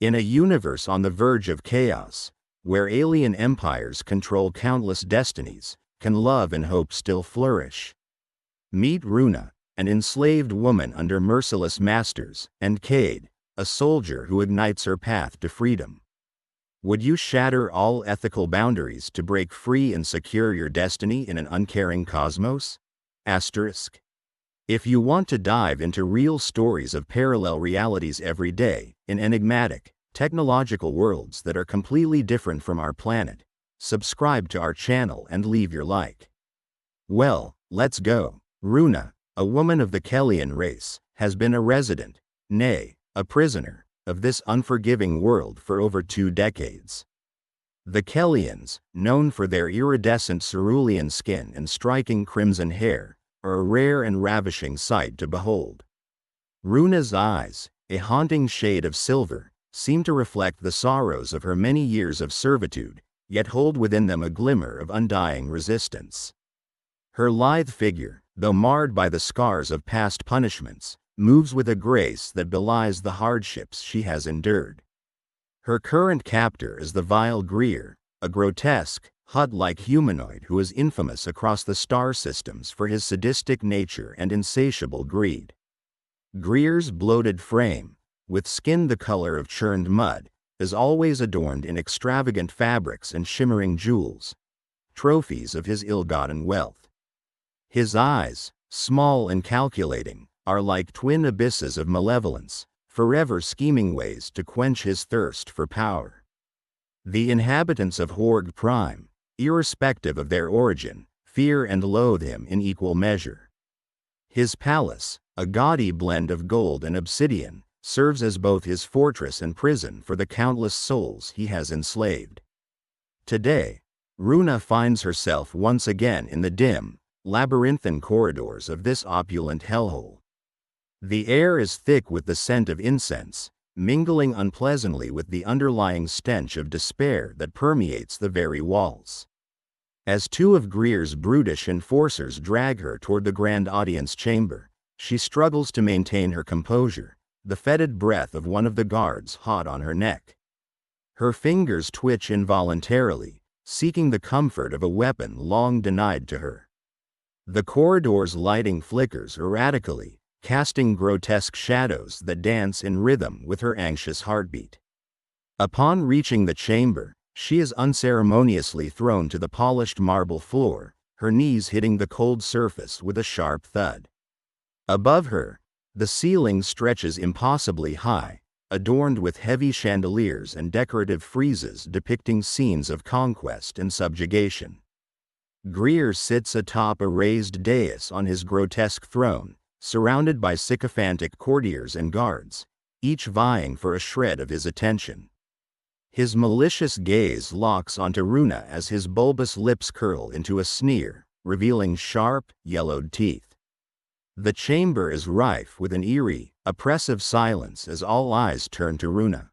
In a universe on the verge of chaos, where alien empires control countless destinies, can love and hope still flourish? Meet Runa, an enslaved woman under merciless masters, and Cade, a soldier who ignites her path to freedom. Would you shatter all ethical boundaries to break free and secure your destiny in an uncaring cosmos? Asterisk. If you want to dive into real stories of parallel realities every day, in enigmatic, technological worlds that are completely different from our planet, subscribe to our channel and leave your like. Well, let's go. Runa, a woman of the Kellian race, has been a resident, nay, a prisoner, of this unforgiving world for over 2 decades. The Kellians, known for their iridescent cerulean skin and striking crimson hair, are a rare and ravishing sight to behold. Runa's eyes, a haunting shade of silver, seem to reflect the sorrows of her many years of servitude, yet hold within them a glimmer of undying resistance. Her lithe figure, though marred by the scars of past punishments, moves with a grace that belies the hardships she has endured. Her current captor is the vile Greer, a grotesque, hut-like humanoid who is infamous across the star systems for his sadistic nature and insatiable greed. Greer's bloated frame, with skin the color of churned mud, is always adorned in extravagant fabrics and shimmering jewels, trophies of his ill-gotten wealth. His eyes, small and calculating, are like twin abysses of malevolence, forever scheming ways to quench his thirst for power. The inhabitants of Horg Prime, irrespective of their origin, fear and loathe him in equal measure. His palace, a gaudy blend of gold and obsidian, serves as both his fortress and prison for the countless souls he has enslaved. Today, Runa finds herself once again in the dim, labyrinthine corridors of this opulent hellhole. The air is thick with the scent of incense, mingling unpleasantly with the underlying stench of despair that permeates the very walls. As 2 of Greer's brutish enforcers drag her toward the grand audience chamber, she struggles to maintain her composure, the fetid breath of one of the guards hot on her neck. Her fingers twitch involuntarily, seeking the comfort of a weapon long denied to her. The corridor's lighting flickers erratically, casting grotesque shadows that dance in rhythm with her anxious heartbeat. Upon reaching the chamber, she is unceremoniously thrown to the polished marble floor, her knees hitting the cold surface with a sharp thud. Above her, the ceiling stretches impossibly high, adorned with heavy chandeliers and decorative friezes depicting scenes of conquest and subjugation. Greer sits atop a raised dais on his grotesque throne, surrounded by sycophantic courtiers and guards, each vying for a shred of his attention. His malicious gaze locks onto Runa as his bulbous lips curl into a sneer, revealing sharp, yellowed teeth. The chamber is rife with an eerie, oppressive silence as all eyes turn to Runa.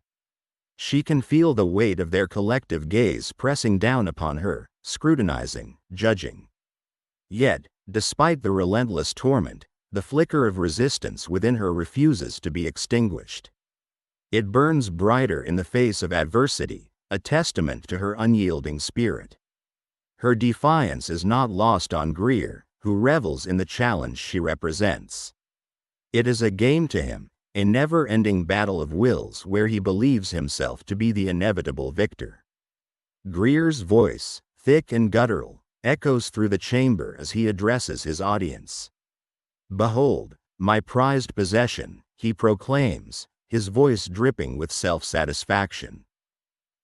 She can feel the weight of their collective gaze pressing down upon her, scrutinizing, judging. Yet, despite the relentless torment, the flicker of resistance within her refuses to be extinguished. It burns brighter in the face of adversity, a testament to her unyielding spirit. Her defiance is not lost on Greer, who revels in the challenge she represents. It is a game to him, a never-ending battle of wills where he believes himself to be the inevitable victor. Greer's voice, thick and guttural, echoes through the chamber as he addresses his audience. "Behold, my prized possession," he proclaims, his voice dripping with self-satisfaction.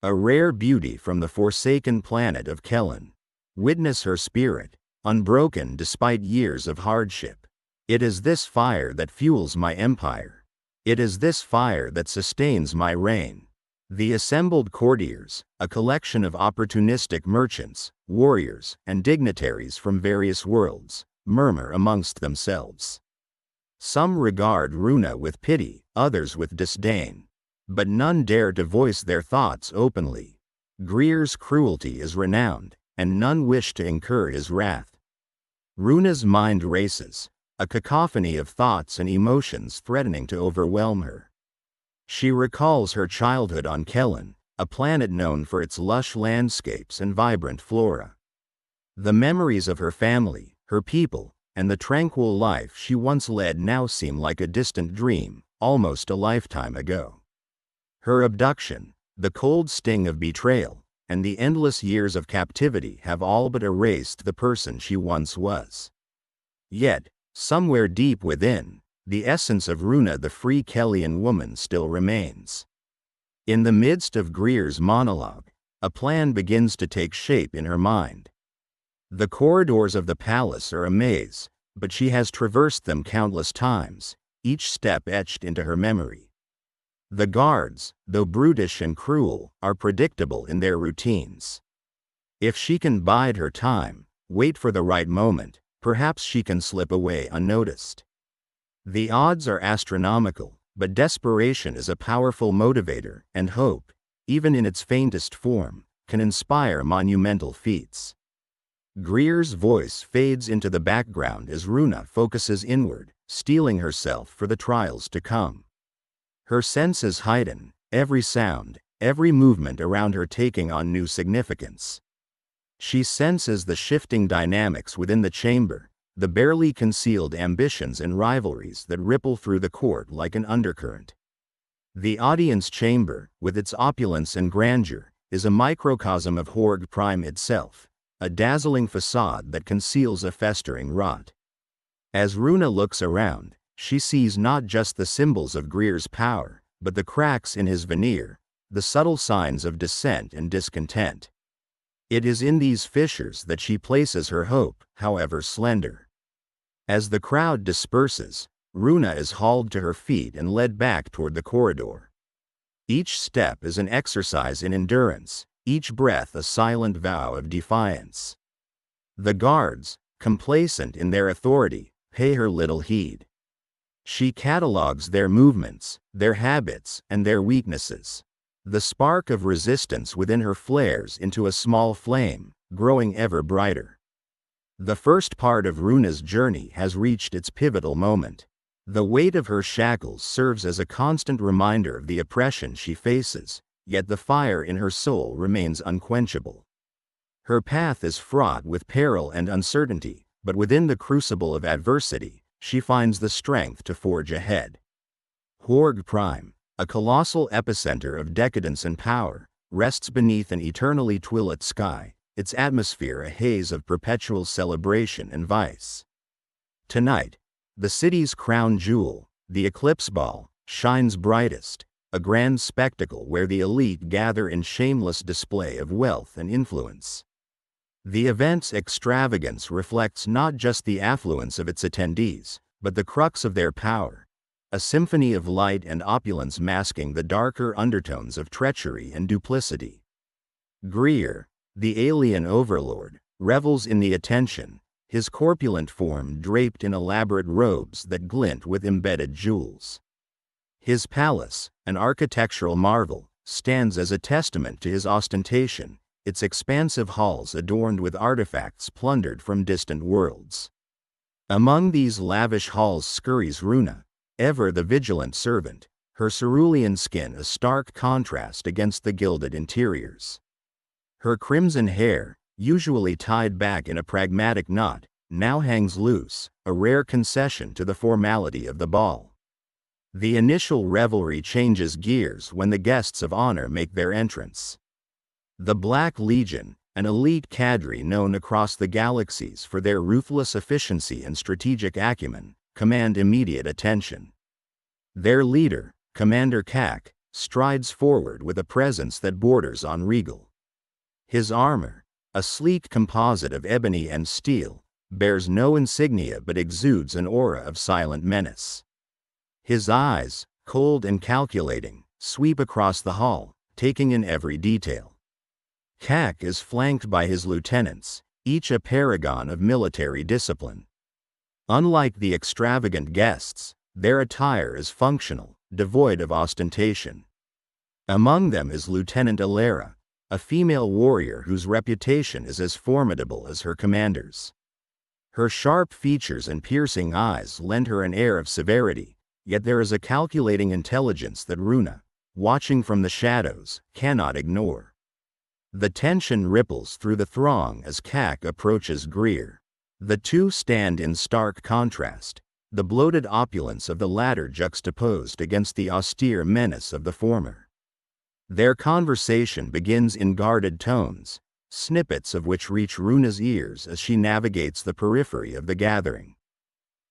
"A rare beauty from the forsaken planet of Kellian. Witness her spirit, unbroken despite years of hardship. It is this fire that fuels my empire. It is this fire that sustains my reign." The assembled courtiers, a collection of opportunistic merchants, warriors, and dignitaries from various worlds, murmur amongst themselves. Some regard Runa with pity, others with disdain. But none dare to voice their thoughts openly. Greer's cruelty is renowned, and none wish to incur his wrath. Runa's mind races, a cacophony of thoughts and emotions threatening to overwhelm her. She recalls her childhood on Kellian, a planet known for its lush landscapes and vibrant flora. The memories of her family, her people, and the tranquil life she once led now seem like a distant dream, almost a lifetime ago. Her abduction, the cold sting of betrayal, and the endless years of captivity have all but erased the person she once was. Yet, somewhere deep within, the essence of Runa, the free Kellian woman, still remains. In the midst of Greer's monologue, a plan begins to take shape in her mind. The corridors of the palace are a maze, but she has traversed them countless times, each step etched into her memory. The guards, though brutish and cruel, are predictable in their routines. If she can bide her time, wait for the right moment, perhaps she can slip away unnoticed. The odds are astronomical, but desperation is a powerful motivator, and hope, even in its faintest form, can inspire monumental feats. Greer's voice fades into the background as Runa focuses inward, steeling herself for the trials to come. Her senses heighten, every sound, every movement around her taking on new significance. She senses the shifting dynamics within the chamber, the barely concealed ambitions and rivalries that ripple through the court like an undercurrent. The audience chamber, with its opulence and grandeur, is a microcosm of Horg Prime itself, a dazzling facade that conceals a festering rot. As Runa looks around, she sees not just the symbols of Greer's power, but the cracks in his veneer, the subtle signs of dissent and discontent. It is in these fissures that she places her hope, however slender. As the crowd disperses, Runa is hauled to her feet and led back toward the corridor. Each step is an exercise in endurance, each breath a silent vow of defiance. The guards, complacent in their authority, pay her little heed. She catalogues their movements, their habits, and their weaknesses. The spark of resistance within her flares into a small flame, growing ever brighter. The first part of Runa's journey has reached its pivotal moment. The weight of her shackles serves as a constant reminder of the oppression she faces, yet the fire in her soul remains unquenchable. Her path is fraught with peril and uncertainty, but within the crucible of adversity, she finds the strength to forge ahead. Horg Prime, a colossal epicenter of decadence and power, rests beneath an eternally twilit sky, its atmosphere a haze of perpetual celebration and vice. Tonight, the city's crown jewel, the Eclipse Ball, shines brightest, a grand spectacle where the elite gather in shameless display of wealth and influence. The event's extravagance reflects not just the affluence of its attendees, but the crux of their power, a symphony of light and opulence masking the darker undertones of treachery and duplicity. Greer, the alien overlord, revels in the attention, his corpulent form draped in elaborate robes that glint with embedded jewels. His palace, an architectural marvel, stands as a testament to his ostentation, its expansive halls adorned with artifacts plundered from distant worlds. Among these lavish halls scurries Runa, ever the vigilant servant, her cerulean skin a stark contrast against the gilded interiors. Her crimson hair, usually tied back in a pragmatic knot, now hangs loose, a rare concession to the formality of the ball. The initial revelry changes gears when the guests of honor make their entrance. The Black Legion, an elite cadre known across the galaxies for their ruthless efficiency and strategic acumen, command immediate attention. Their leader, Commander Kak, strides forward with a presence that borders on regal. His armor, a sleek composite of ebony and steel, bears no insignia but exudes an aura of silent menace. His eyes, cold and calculating, sweep across the hall, taking in every detail. Kak is flanked by his lieutenants, each a paragon of military discipline. Unlike the extravagant guests, their attire is functional, devoid of ostentation. Among them is Lieutenant Alara, a female warrior whose reputation is as formidable as her commander's. Her sharp features and piercing eyes lend her an air of severity, Yet there is a calculating intelligence that Runa, watching from the shadows, cannot ignore. The tension ripples through the throng as Cade approaches Greer. The two stand in stark contrast, the bloated opulence of the latter juxtaposed against the austere menace of the former. Their conversation begins in guarded tones, snippets of which reach Runa's ears as she navigates the periphery of the gathering.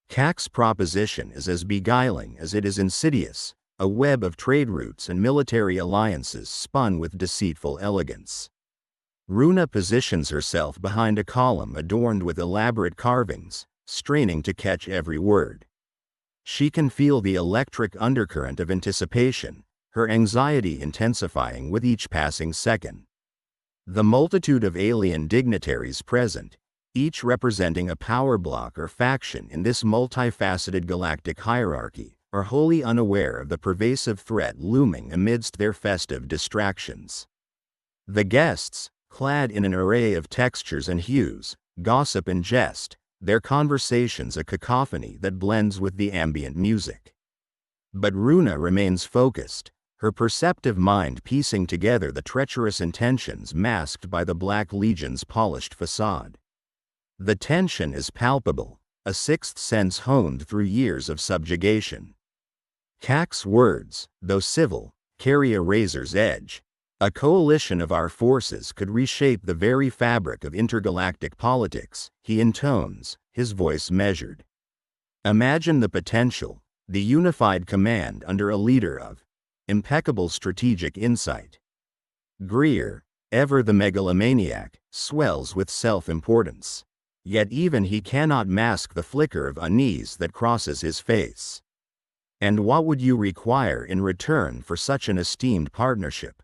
Cade's proposition is as beguiling as it is insidious, a web of trade routes and military alliances spun with deceitful elegance. Runa positions herself behind a column adorned with elaborate carvings, straining to catch every word. She can feel the electric undercurrent of anticipation, her anxiety intensifying with each passing second. The multitude of alien dignitaries present, each representing a power block or faction in this multifaceted galactic hierarchy, are wholly unaware of the pervasive threat looming amidst their festive distractions. The guests, clad in an array of textures and hues, gossip and jest, their conversations a cacophony that blends with the ambient music. But Runa remains focused, her perceptive mind piecing together the treacherous intentions masked by the Black Legion's polished facade. The tension is palpable, a sixth sense honed through years of subjugation. Cade's words, though civil, carry a razor's edge. A coalition of our forces could reshape the very fabric of intergalactic politics, he intones, his voice measured. Imagine the potential, the unified command under a leader of impeccable strategic insight. Greer, ever the megalomaniac, swells with self-importance. Yet even he cannot mask the flicker of unease that crosses his face. And what would you require in return for such an esteemed partnership?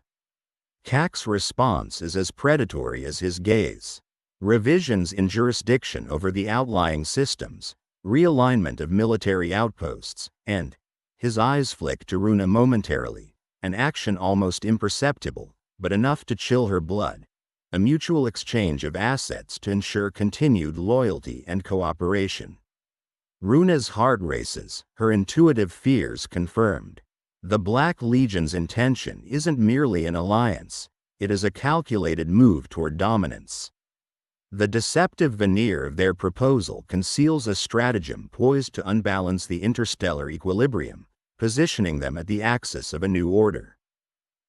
Cade's response is as predatory as his gaze. Revisions in jurisdiction over the outlying systems, realignment of military outposts, and his eyes flick to Runa momentarily, an action almost imperceptible, but enough to chill her blood, a mutual exchange of assets to ensure continued loyalty and cooperation. Runa's heart races, her intuitive fears confirmed. The Black Legion's intention isn't merely an alliance, it is a calculated move toward dominance. The deceptive veneer of their proposal conceals a stratagem poised to unbalance the interstellar equilibrium, positioning them at the axis of a new order.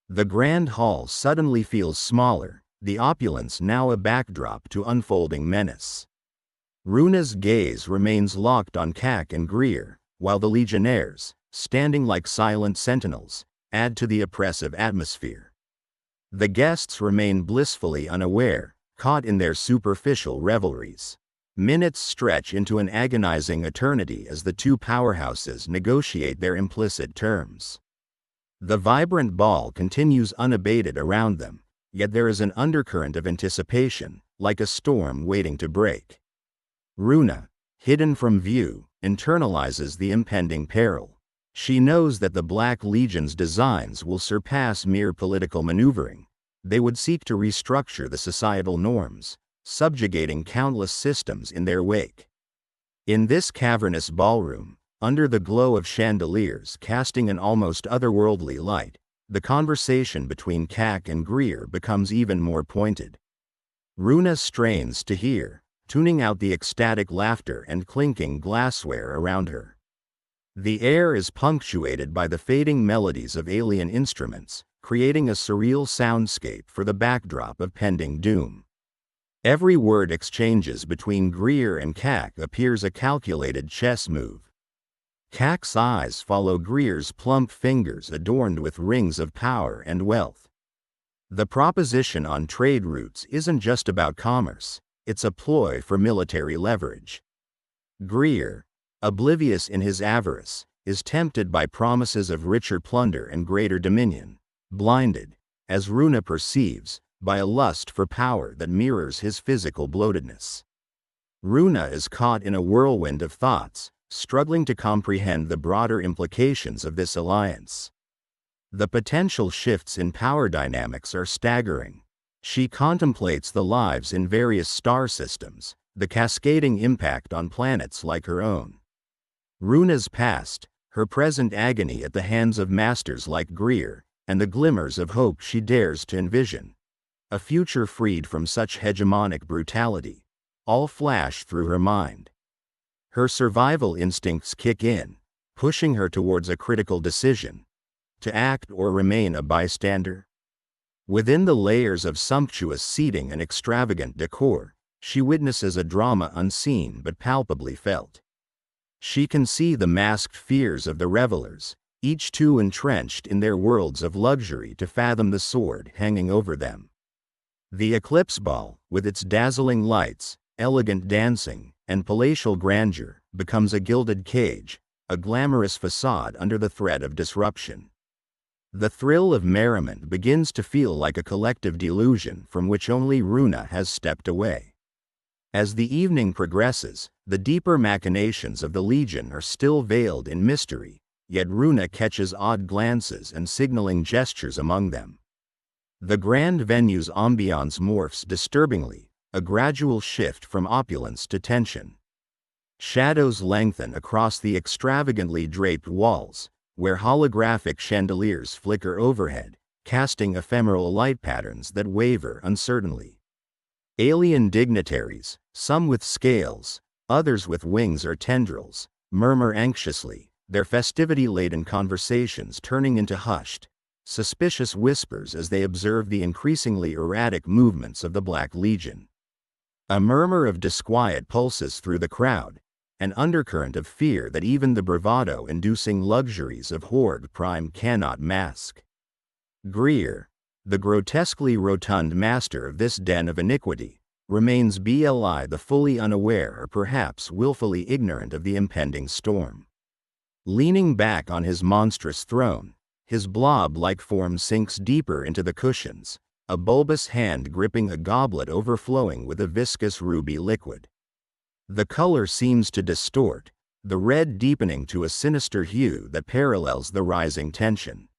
The Grand Hall suddenly feels smaller, the opulence now a backdrop to unfolding menace. Runa's gaze remains locked on Cade and Greer, while the Legionnaires, standing like silent sentinels, add to the oppressive atmosphere. The guests remain blissfully unaware, caught in their superficial revelries. Minutes stretch into an agonizing eternity as the two powerhouses negotiate their implicit terms. The vibrant ball continues unabated around them, yet there is an undercurrent of anticipation, like a storm waiting to break. Runa, hidden from view, internalizes the impending peril. She knows that the Black Legion's designs will surpass mere political maneuvering. They would seek to restructure the societal norms, subjugating countless systems in their wake. In this cavernous ballroom, under the glow of chandeliers casting an almost otherworldly light, the conversation between Cade and Greer becomes even more pointed. Runa strains to hear, tuning out the ecstatic laughter and clinking glassware around her. The air is punctuated by the fading melodies of alien instruments, creating a surreal soundscape for the backdrop of pending doom. Every word exchanges between Greer and Cade appears a calculated chess move. Cade's eyes follow Greer's plump fingers adorned with rings of power and wealth. The proposition on trade routes isn't just about commerce, it's a ploy for military leverage. Greer, oblivious in his avarice, is tempted by promises of richer plunder and greater dominion, blinded, as Runa perceives, by a lust for power that mirrors his physical bloatedness. Runa is caught in a whirlwind of thoughts, struggling to comprehend the broader implications of this alliance. The potential shifts in power dynamics are staggering. She contemplates the lives in various star systems, the cascading impact on planets like her own. Runa's past, her present agony at the hands of masters like Greer, and the glimmers of hope she dares to envision. A future freed from such hegemonic brutality, all flash through her mind. Her survival instincts kick in, pushing her towards a critical decision: to act or remain a bystander. Within the layers of sumptuous seating and extravagant decor, she witnesses a drama unseen but palpably felt. She can see the masked fears of the revelers, each too entrenched in their worlds of luxury to fathom the sword hanging over them. The Eclipse Ball, with its dazzling lights, elegant dancing, and palatial grandeur, becomes a gilded cage, a glamorous facade under the threat of disruption. The thrill of merriment begins to feel like a collective delusion from which only Runa has stepped away. As the evening progresses, the deeper machinations of the Legion are still veiled in mystery, yet Runa catches odd glances and signaling gestures among them. The grand venue's ambiance morphs disturbingly, a gradual shift from opulence to tension. Shadows lengthen across the extravagantly draped walls, where holographic chandeliers flicker overhead, casting ephemeral light patterns that waver uncertainly. Alien dignitaries, some with scales, others with wings or tendrils, murmur anxiously, their festivity-laden conversations turning into hushed, suspicious whispers as they observe the increasingly erratic movements of the Black Legion. A murmur of disquiet pulses through the crowd, an undercurrent of fear that even the bravado-inducing luxuries of Horde Prime cannot mask. Greer, the grotesquely rotund master of this den of iniquity, remains the fully unaware or perhaps willfully ignorant of the impending storm. Leaning back on his monstrous throne, his blob-like form sinks deeper into the cushions, a bulbous hand gripping a goblet overflowing with a viscous ruby liquid. The color seems to distort, the red deepening to a sinister hue that parallels the rising tension.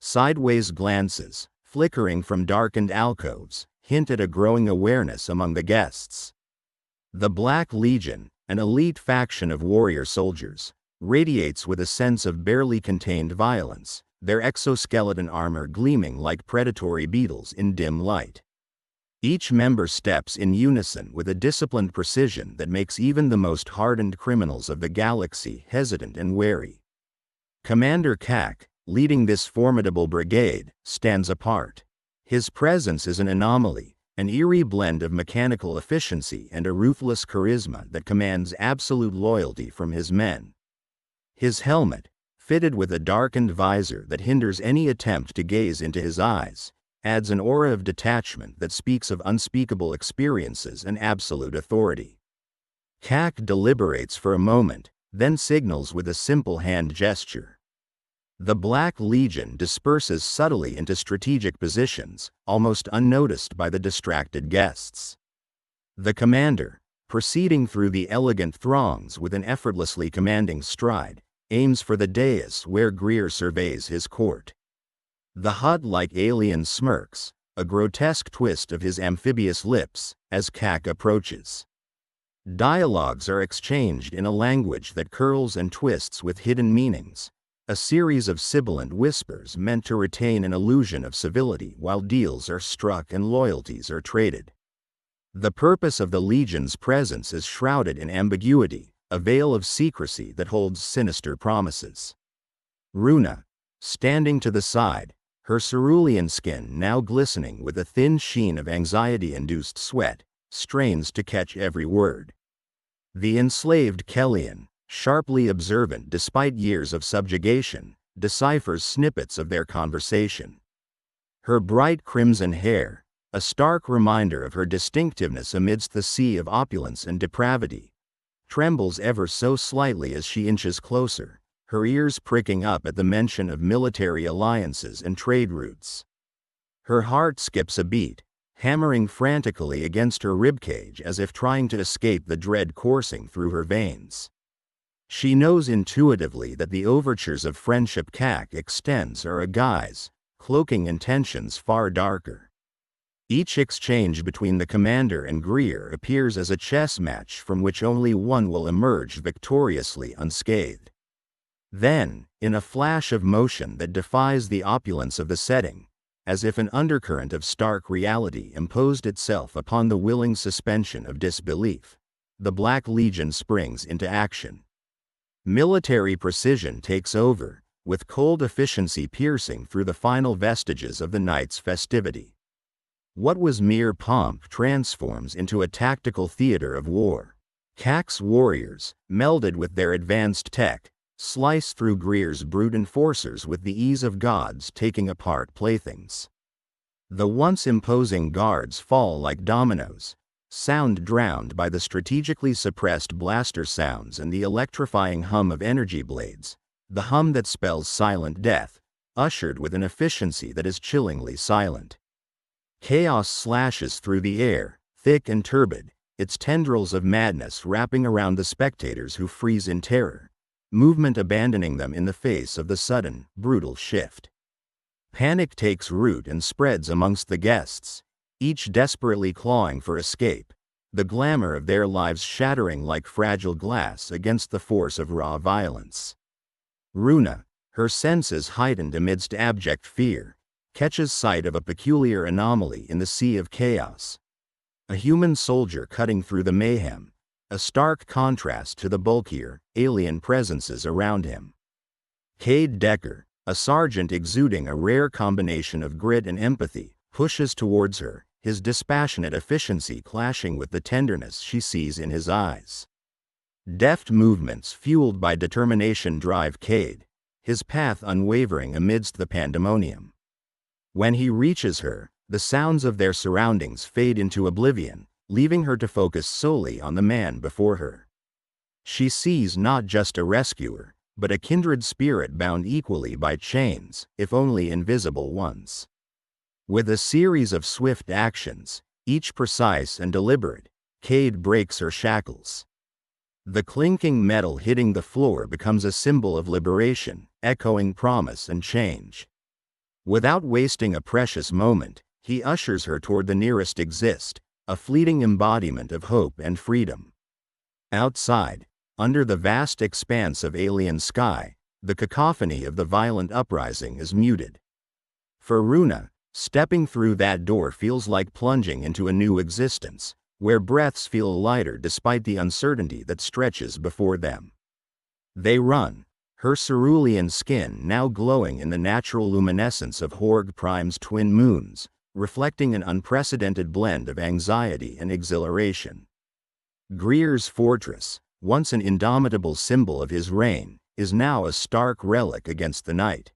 Sideways glances, flickering from darkened alcoves, hint at a growing awareness among the guests. The Black Legion, an elite faction of warrior soldiers, radiates with a sense of barely contained violence, their exoskeleton armor gleaming like predatory beetles in dim light. Each member steps in unison with a disciplined precision that makes even the most hardened criminals of the galaxy hesitant and wary. Commander Kak, leading this formidable brigade, stands apart. His presence is an anomaly, an eerie blend of mechanical efficiency and a ruthless charisma that commands absolute loyalty from his men. His helmet, fitted with a darkened visor that hinders any attempt to gaze into his eyes, adds an aura of detachment that speaks of unspeakable experiences and absolute authority. Kak deliberates for a moment, then signals with a simple hand gesture. The Black Legion disperses subtly into strategic positions, almost unnoticed by the distracted guests. The commander, proceeding through the elegant throngs with an effortlessly commanding stride, aims for the dais where Greer surveys his court. The hut-like alien smirks, a grotesque twist of his amphibious lips, as Kak approaches. Dialogues are exchanged in a language that curls and twists with hidden meanings, a series of sibilant whispers meant to retain an illusion of civility while deals are struck and loyalties are traded. The purpose of the Legion's presence is shrouded in ambiguity, a veil of secrecy that holds sinister promises. Runa, standing to the side, her cerulean skin now glistening with a thin sheen of anxiety-induced sweat, strains to catch every word. The enslaved Kellian, sharply observant despite years of subjugation, deciphers snippets of their conversation. Her bright crimson hair, a stark reminder of her distinctiveness amidst the sea of opulence and depravity, trembles ever so slightly as she inches closer, her ears pricking up at the mention of military alliances and trade routes. Her heart skips a beat, hammering frantically against her ribcage as if trying to escape the dread coursing through her veins. She knows intuitively that the overtures of friendship Kak extends are a guise, cloaking intentions far darker. Each exchange between the commander and Greer appears as a chess match from which only one will emerge victoriously unscathed. Then, in a flash of motion that defies the opulence of the setting, as if an undercurrent of stark reality imposed itself upon the willing suspension of disbelief, the Black Legion springs into action. Military precision takes over, with cold efficiency piercing through the final vestiges of the night's festivity. What was mere pomp transforms into a tactical theater of war. Kak's warriors, melded with their advanced tech, slice through Greer's brute enforcers with the ease of gods taking apart playthings. The once imposing guards fall like dominoes, sound drowned by the strategically suppressed blaster sounds and the electrifying hum of energy blades, the hum that spells silent death, ushered with an efficiency that is chillingly silent. Chaos slashes through the air, thick and turbid, its tendrils of madness wrapping around the spectators who freeze in terror, movement abandoning them in the face of the sudden, brutal shift. Panic takes root and spreads amongst the guests, each desperately clawing for escape, the glamour of their lives shattering like fragile glass against the force of raw violence. Runa, her senses heightened amidst abject fear, catches sight of a peculiar anomaly in the sea of chaos. A human soldier cutting through the mayhem, a stark contrast to the bulkier, alien presences around him. Cade Decker, a sergeant exuding a rare combination of grit and empathy, pushes towards her, his dispassionate efficiency clashing with the tenderness she sees in his eyes. Deft movements fueled by determination drive Cade, his path unwavering amidst the pandemonium. When he reaches her, the sounds of their surroundings fade into oblivion, leaving her to focus solely on the man before her. She sees not just a rescuer, but a kindred spirit bound equally by chains, if only invisible ones. With a series of swift actions, each precise and deliberate, Cade breaks her shackles. The clinking metal hitting the floor becomes a symbol of liberation, echoing promise and change. Without wasting a precious moment, he ushers her toward the nearest exist, a fleeting embodiment of hope and freedom. Outside, under the vast expanse of alien sky, the cacophony of the violent uprising is muted. For Runa, stepping through that door feels like plunging into a new existence, where breaths feel lighter despite the uncertainty that stretches before them. They run, her cerulean skin now glowing in the natural luminescence of Horg Prime's twin moons, reflecting an unprecedented blend of anxiety and exhilaration. Greer's fortress, once an indomitable symbol of his reign, is now a stark relic against the night.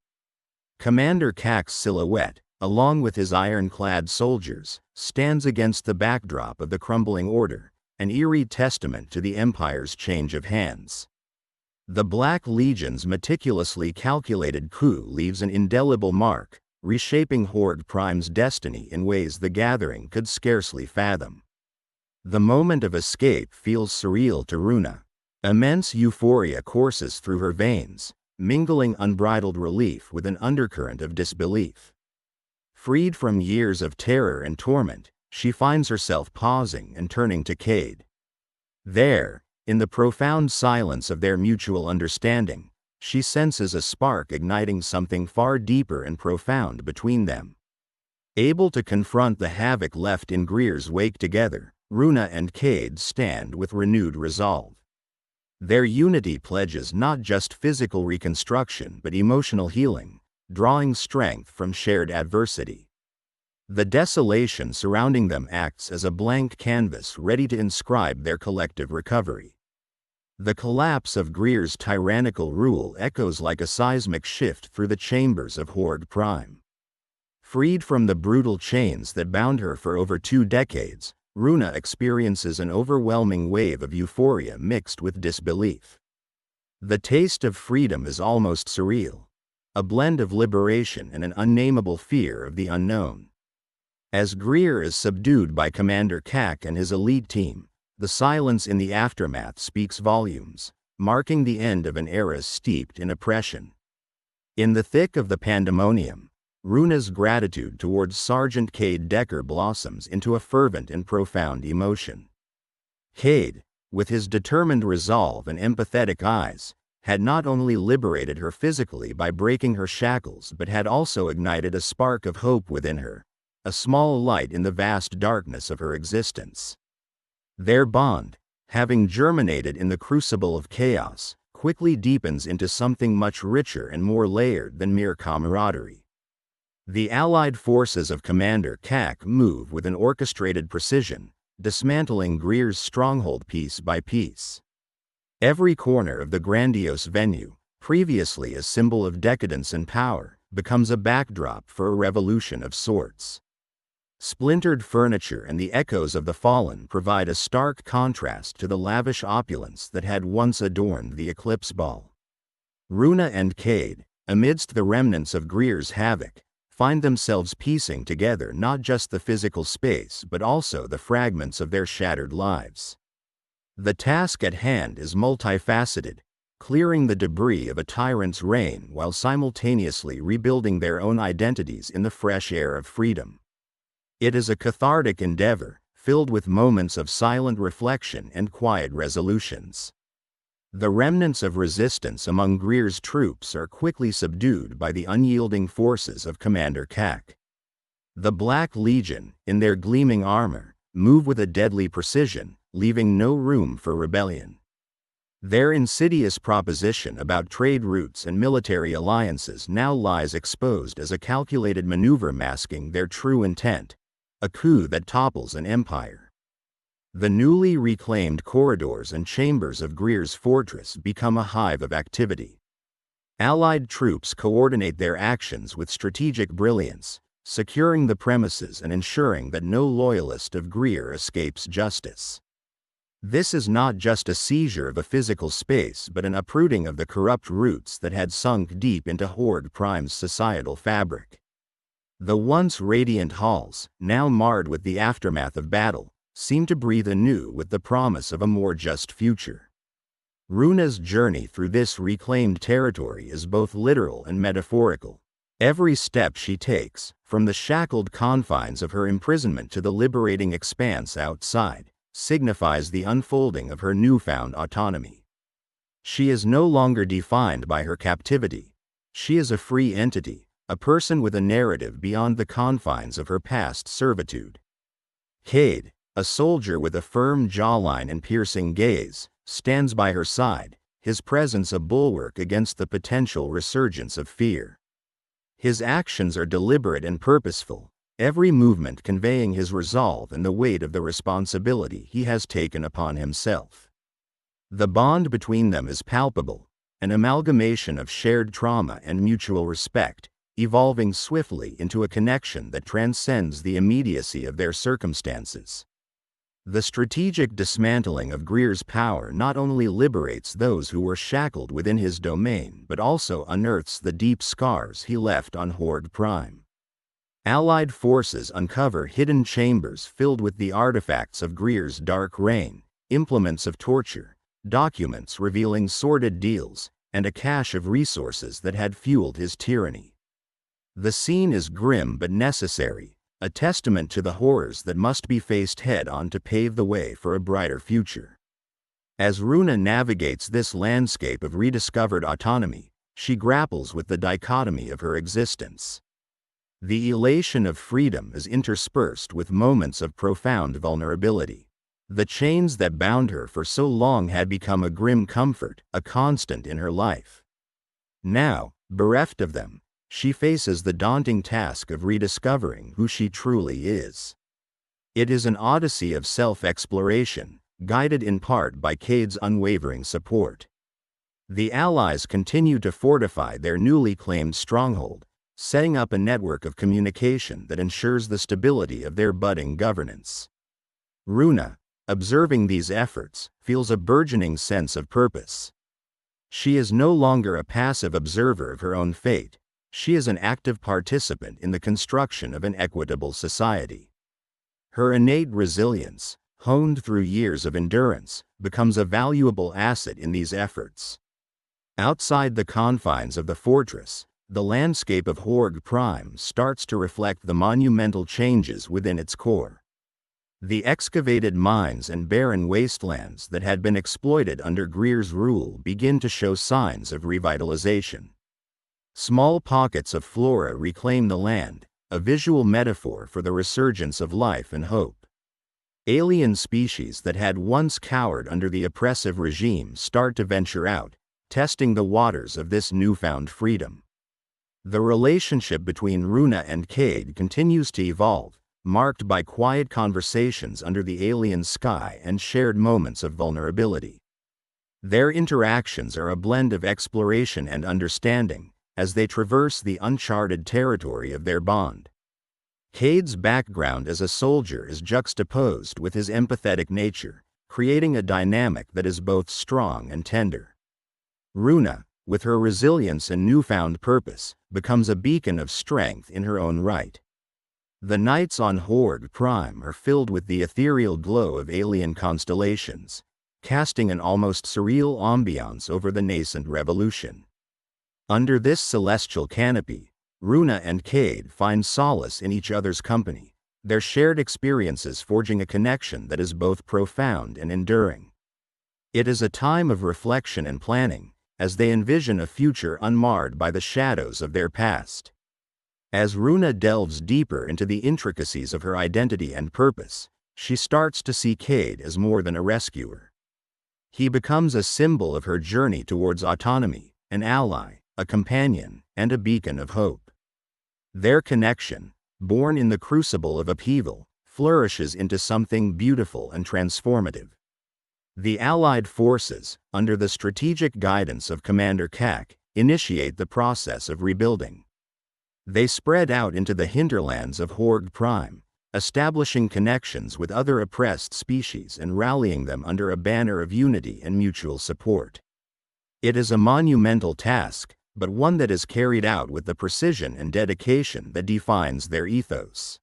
Commander Kak's silhouette, along with his ironclad soldiers, stands against the backdrop of the crumbling order, an eerie testament to the Empire's change of hands. The Black Legion's meticulously calculated coup leaves an indelible mark, reshaping Horde Prime's destiny in ways the Gathering could scarcely fathom. The moment of escape feels surreal to Runa. Immense euphoria courses through her veins, mingling unbridled relief with an undercurrent of disbelief. Freed from years of terror and torment, she finds herself pausing and turning to Cade. There, in the profound silence of their mutual understanding, she senses a spark igniting something far deeper and profound between them. Able to confront the havoc left in Greer's wake together, Runa and Cade stand with renewed resolve. Their unity pledges not just physical reconstruction but emotional healing, drawing strength from shared adversity. The desolation surrounding them acts as a blank canvas ready to inscribe their collective recovery. The collapse of Greer's tyrannical rule echoes like a seismic shift through the chambers of Horde Prime. Freed from the brutal chains that bound her for over 2 decades, Runa experiences an overwhelming wave of euphoria mixed with disbelief. The taste of freedom is almost surreal, a blend of liberation and an unnameable fear of the unknown. As Greer is subdued by Commander Kak and his elite team, the silence in the aftermath speaks volumes, marking the end of an era steeped in oppression. In the thick of the pandemonium, Runa's gratitude towards Sergeant Cade Decker blossoms into a fervent and profound emotion. Cade, with his determined resolve and empathetic eyes, had not only liberated her physically by breaking her shackles but had also ignited a spark of hope within her, a small light in the vast darkness of her existence. Their bond, having germinated in the crucible of chaos, quickly deepens into something much richer and more layered than mere camaraderie. The allied forces of Commander Kak move with an orchestrated precision, dismantling Greer's stronghold piece by piece. Every corner of the grandiose venue, previously a symbol of decadence and power, becomes a backdrop for a revolution of sorts. Splintered furniture and the echoes of the fallen provide a stark contrast to the lavish opulence that had once adorned the Eclipse Ball. Runa and Cade, amidst the remnants of Greer's havoc, find themselves piecing together not just the physical space but also the fragments of their shattered lives. The task at hand is multifaceted, clearing the debris of a tyrant's reign while simultaneously rebuilding their own identities in the fresh air of freedom. It is a cathartic endeavor, filled with moments of silent reflection and quiet resolutions. The remnants of resistance among Greer's troops are quickly subdued by the unyielding forces of Commander Kak. The Black Legion, in their gleaming armor, move with a deadly precision, leaving no room for rebellion. Their insidious proposition about trade routes and military alliances now lies exposed as a calculated maneuver masking their true intent, a coup that topples an empire. The newly reclaimed corridors and chambers of Greer's fortress become a hive of activity. Allied troops coordinate their actions with strategic brilliance, securing the premises and ensuring that no loyalist of Greer escapes justice. This is not just a seizure of a physical space but an uprooting of the corrupt roots that had sunk deep into Horde Prime's societal fabric. The once radiant halls, now marred with the aftermath of battle, seem to breathe anew with the promise of a more just future. Runa's journey through this reclaimed territory is both literal and metaphorical. Every step she takes, from the shackled confines of her imprisonment to the liberating expanse outside, signifies the unfolding of her newfound autonomy. She is no longer defined by her captivity. She is a free entity, a person with a narrative beyond the confines of her past servitude. Cade, a soldier with a firm jawline and piercing gaze, stands by her side, his presence a bulwark against the potential resurgence of fear. His actions are deliberate and purposeful, every movement conveying his resolve and the weight of the responsibility he has taken upon himself. The bond between them is palpable, an amalgamation of shared trauma and mutual respect, evolving swiftly into a connection that transcends the immediacy of their circumstances. The strategic dismantling of Greer's power not only liberates those who were shackled within his domain but also unearths the deep scars he left on Horde Prime. Allied forces uncover hidden chambers filled with the artifacts of Greer's dark reign, implements of torture, documents revealing sordid deals, and a cache of resources that had fueled his tyranny. The scene is grim but necessary, a testament to the horrors that must be faced head-on to pave the way for a brighter future. As Runa navigates this landscape of rediscovered autonomy, she grapples with the dichotomy of her existence. The elation of freedom is interspersed with moments of profound vulnerability. The chains that bound her for so long had become a grim comfort, a constant in her life. Now, bereft of them, she faces the daunting task of rediscovering who she truly is. It is an odyssey of self-exploration, guided in part by Cade's unwavering support. The Allies continue to fortify their newly claimed stronghold, setting up a network of communication that ensures the stability of their budding governance. Runa, observing these efforts, feels a burgeoning sense of purpose. She is no longer a passive observer of her own fate. She is an active participant in the construction of an equitable society. Her innate resilience, honed through years of endurance, becomes a valuable asset in these efforts. Outside the confines of the fortress, the landscape of Horde Prime starts to reflect the monumental changes within its core. The excavated mines and barren wastelands that had been exploited under Greer's rule begin to show signs of revitalization. Small pockets of flora reclaim the land, a visual metaphor for the resurgence of life and hope. Alien species that had once cowered under the oppressive regime start to venture out, testing the waters of this newfound freedom. The relationship between Runa and Cade continues to evolve, marked by quiet conversations under the alien sky and shared moments of vulnerability. Their interactions are a blend of exploration and understanding, as they traverse the uncharted territory of their bond. Cade's background as a soldier is juxtaposed with his empathetic nature, creating a dynamic that is both strong and tender. Runa, with her resilience and newfound purpose, becomes a beacon of strength in her own right. The nights on Horde Prime are filled with the ethereal glow of alien constellations, casting an almost surreal ambiance over the nascent revolution. Under this celestial canopy, Runa and Cade find solace in each other's company, their shared experiences forging a connection that is both profound and enduring. It is a time of reflection and planning, as they envision a future unmarred by the shadows of their past. As Runa delves deeper into the intricacies of her identity and purpose, she starts to see Cade as more than a rescuer. He becomes a symbol of her journey towards autonomy, an ally, a companion, and a beacon of hope. Their connection, born in the crucible of upheaval, flourishes into something beautiful and transformative. The Allied forces, under the strategic guidance of Commander Kak, initiate the process of rebuilding. They spread out into the hinterlands of Horde Prime, establishing connections with other oppressed species and rallying them under a banner of unity and mutual support. It is a monumental task, but one that is carried out with the precision and dedication that defines their ethos.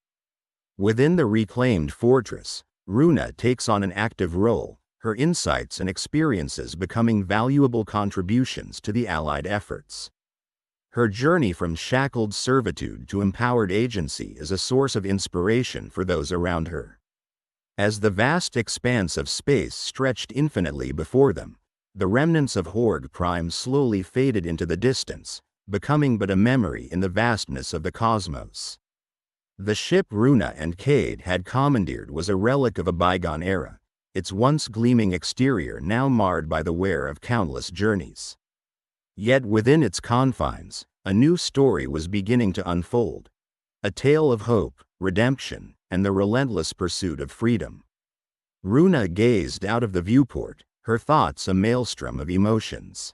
Within the reclaimed fortress, Runa takes on an active role, her insights and experiences becoming valuable contributions to the Allied efforts. Her journey from shackled servitude to empowered agency is a source of inspiration for those around her. As the vast expanse of space stretched infinitely before them, the remnants of Horde Prime slowly faded into the distance, becoming but a memory in the vastness of the cosmos. The ship Runa and Cade had commandeered was a relic of a bygone era, its once gleaming exterior now marred by the wear of countless journeys. Yet within its confines, a new story was beginning to unfold, a tale of hope, redemption, and the relentless pursuit of freedom. Runa gazed out of the viewport, her thoughts a maelstrom of emotions.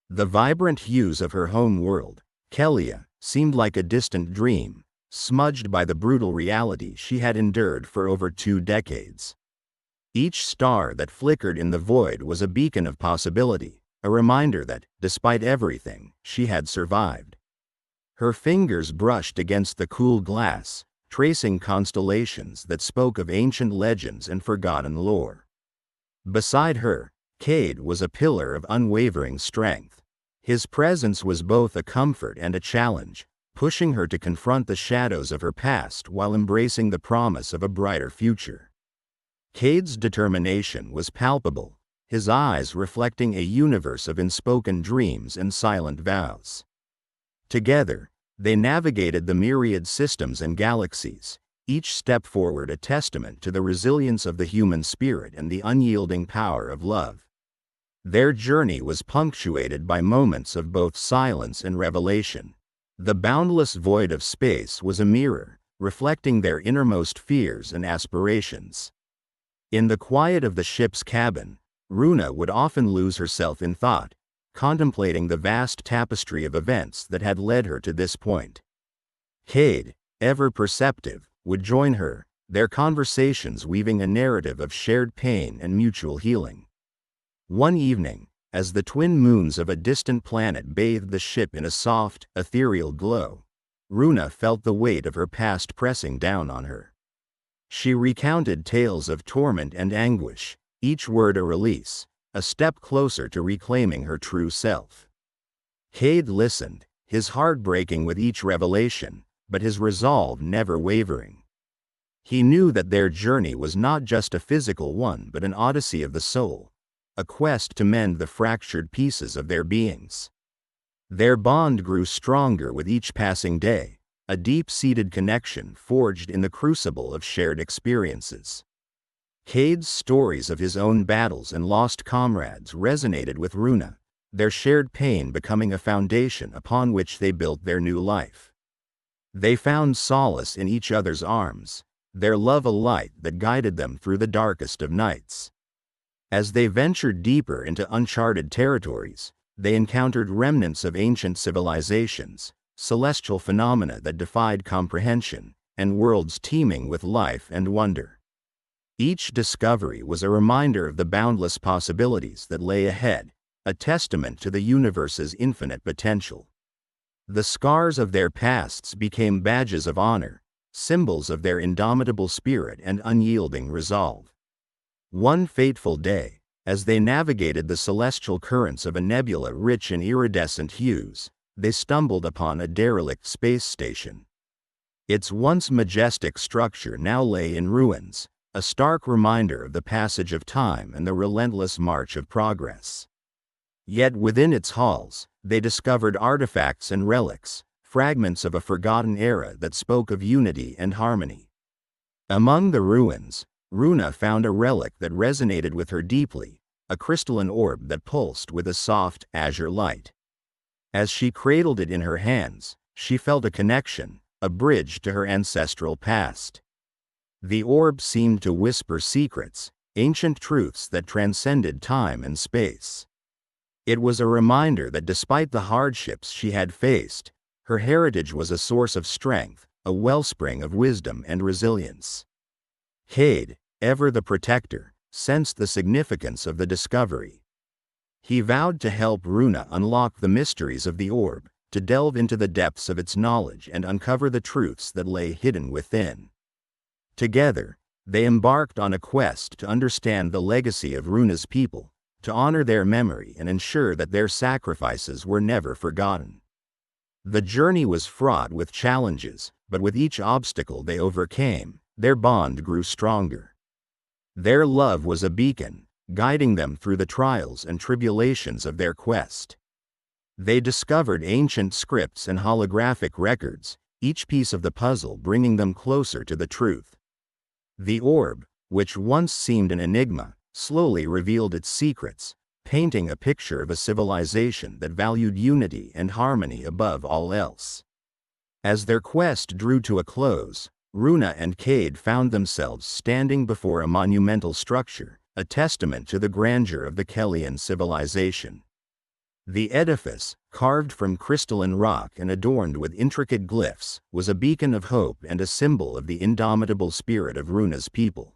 The vibrant hues of her home world, Kellian, seemed like a distant dream, smudged by the brutal reality she had endured for over 2 decades. Each star that flickered in the void was a beacon of possibility, a reminder that, despite everything, she had survived. Her fingers brushed against the cool glass, tracing constellations that spoke of ancient legends and forgotten lore. Beside her, Cade was a pillar of unwavering strength. His presence was both a comfort and a challenge, pushing her to confront the shadows of her past while embracing the promise of a brighter future. Cade's determination was palpable, his eyes reflecting a universe of unspoken dreams and silent vows. Together, they navigated the myriad systems and galaxies, each step forward a testament to the resilience of the human spirit and the unyielding power of love. Their journey was punctuated by moments of both silence and revelation. The boundless void of space was a mirror, reflecting their innermost fears and aspirations. In the quiet of the ship's cabin, Runa would often lose herself in thought, contemplating the vast tapestry of events that had led her to this point. Cade, ever perceptive, would join her, their conversations weaving a narrative of shared pain and mutual healing. One evening, as the twin moons of a distant planet bathed the ship in a soft, ethereal glow, Runa felt the weight of her past pressing down on her. She recounted tales of torment and anguish, each word a release, a step closer to reclaiming her true self. Cade listened, his heart breaking with each revelation, but his resolve never wavering. He knew that their journey was not just a physical one but an odyssey of the soul, a quest to mend the fractured pieces of their beings. Their bond grew stronger with each passing day, a deep-seated connection forged in the crucible of shared experiences. Cade's stories of his own battles and lost comrades resonated with Runa, their shared pain becoming a foundation upon which they built their new life. They found solace in each other's arms, their love a light that guided them through the darkest of nights. As they ventured deeper into uncharted territories, they encountered remnants of ancient civilizations, celestial phenomena that defied comprehension, and worlds teeming with life and wonder. Each discovery was a reminder of the boundless possibilities that lay ahead, a testament to the universe's infinite potential. The scars of their pasts became badges of honor, symbols of their indomitable spirit and unyielding resolve. One fateful day, as they navigated the celestial currents of a nebula rich in iridescent hues, they stumbled upon a derelict space station. Its once majestic structure now lay in ruins, a stark reminder of the passage of time and the relentless march of progress. Yet within its halls, they discovered artifacts and relics, fragments of a forgotten era that spoke of unity and harmony. Among the ruins, Runa found a relic that resonated with her deeply, a crystalline orb that pulsed with a soft, azure light. As she cradled it in her hands, she felt a connection, a bridge to her ancestral past. The orb seemed to whisper secrets, ancient truths that transcended time and space. It was a reminder that despite the hardships she had faced, her heritage was a source of strength, a wellspring of wisdom and resilience. Cade, ever the protector, sensed the significance of the discovery. He vowed to help Runa unlock the mysteries of the orb, to delve into the depths of its knowledge and uncover the truths that lay hidden within. Together, they embarked on a quest to understand the legacy of Runa's people, to honor their memory and ensure that their sacrifices were never forgotten. The journey was fraught with challenges, but with each obstacle they overcame, their bond grew stronger. Their love was a beacon, guiding them through the trials and tribulations of their quest. They discovered ancient scripts and holographic records, each piece of the puzzle bringing them closer to the truth. The orb, which once seemed an enigma, slowly revealed its secrets, painting a picture of a civilization that valued unity and harmony above all else. As their quest drew to a close, Runa and Cade found themselves standing before a monumental structure, a testament to the grandeur of the Kellian civilization. The edifice, carved from crystalline rock and adorned with intricate glyphs, was a beacon of hope and a symbol of the indomitable spirit of Runa's people.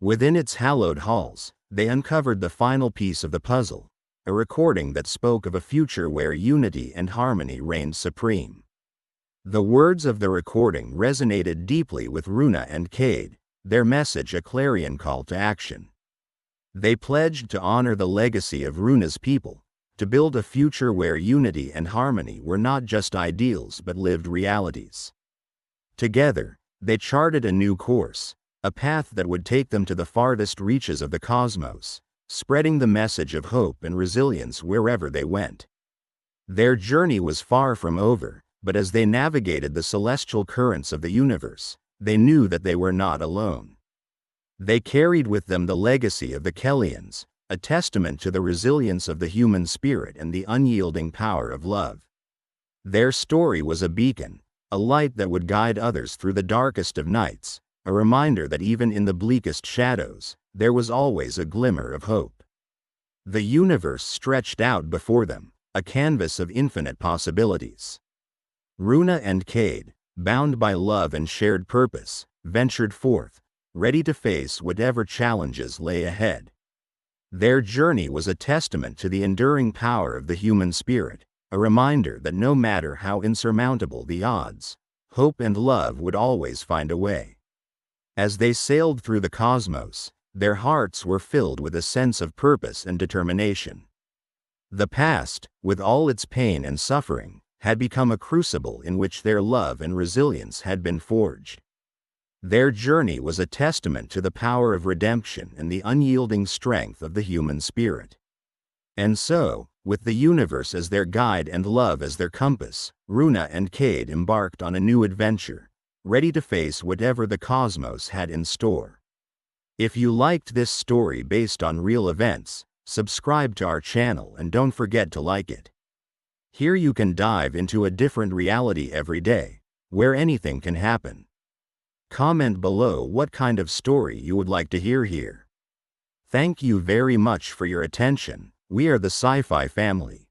Within its hallowed halls, they uncovered the final piece of the puzzle, a recording that spoke of a future where unity and harmony reigned supreme. The words of the recording resonated deeply with Runa and Cade, their message a clarion call to action. They pledged to honor the legacy of Runa's people, to build a future where unity and harmony were not just ideals but lived realities. Together, they charted a new course, a path that would take them to the farthest reaches of the cosmos, spreading the message of hope and resilience wherever they went. Their journey was far from over, but as they navigated the celestial currents of the universe, they knew that they were not alone. They carried with them the legacy of the Kellians, a testament to the resilience of the human spirit and the unyielding power of love. Their story was a beacon, a light that would guide others through the darkest of nights, a reminder that even in the bleakest shadows, there was always a glimmer of hope. The universe stretched out before them, a canvas of infinite possibilities. Runa and Cade, bound by love and shared purpose, ventured forth, ready to face whatever challenges lay ahead. Their journey was a testament to the enduring power of the human spirit, a reminder that no matter how insurmountable the odds, hope and love would always find a way. As they sailed through the cosmos, their hearts were filled with a sense of purpose and determination. The past, with all its pain and suffering, had become a crucible in which their love and resilience had been forged. Their journey was a testament to the power of redemption and the unyielding strength of the human spirit. And so, with the universe as their guide and love as their compass, Runa and Cade embarked on a new adventure, ready to face whatever the cosmos had in store. If you liked this story based on real events, subscribe to our channel and don't forget to like it. Here you can dive into a different reality every day, where anything can happen. Comment below what kind of story you would like to hear here. Thank you very much for your attention. We are the Sci-Fi family.